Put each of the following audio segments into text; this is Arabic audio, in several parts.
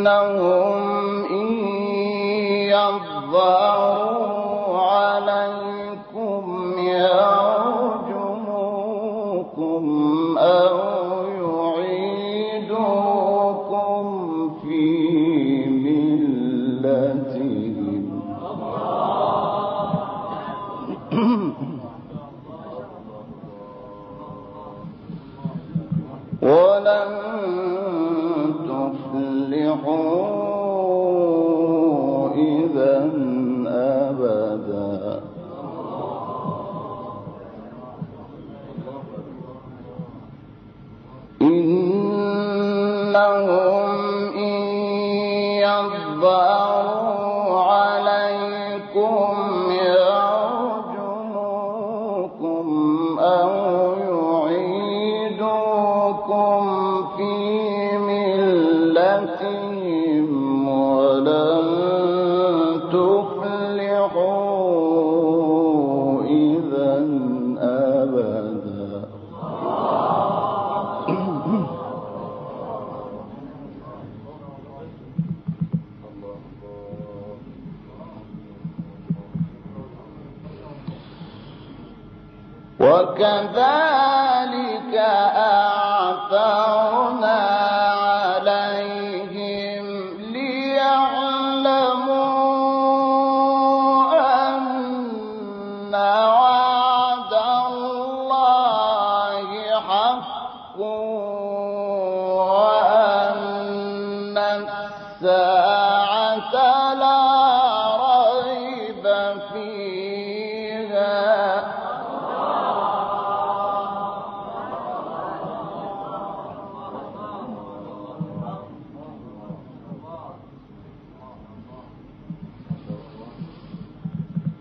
إن يظهروا عليكم يرجموكم أو يعيدوكم في ملتهم ولن تفلحوا إذا أبدا. إنهم إن يظهروا عليكم يرجموكم أو يعيدوكم في ملتهم ولن تفلحوا إذا أبدا. وكذلك أعثرنا عليهم ليعلموا أن وعد الله حق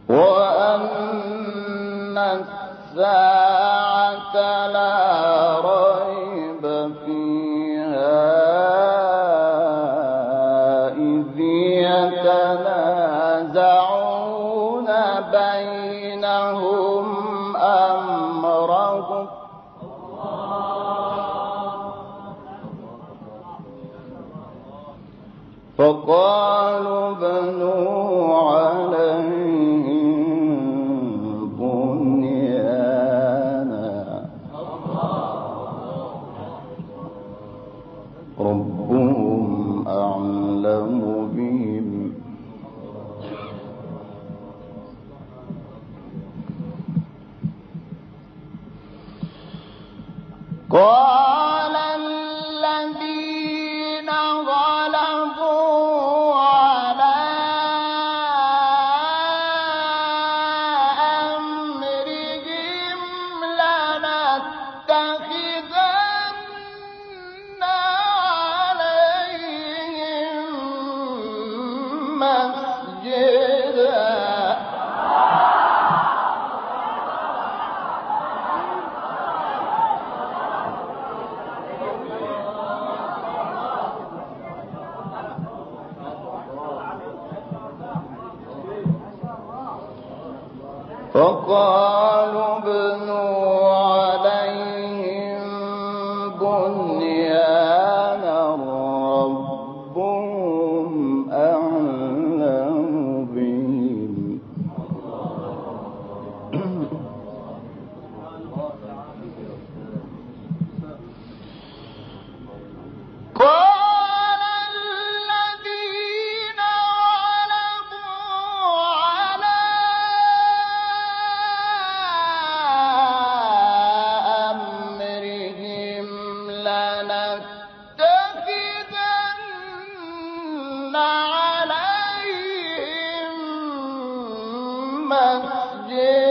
وأن الساعة لا ريب فيها إذ يتنازعون بينهم أمرهم فقالوا بنوا عليهم بنيانا ربهم أعلم بهم قال الذين غلبوا على أمرهم لنتخذن عليهم مسجدا فقالوا ابنوا عليهم بنيانا ربهم أعلم بهم قال الذين غلبوا على أمرهم لنتخذن عليهم مسجدا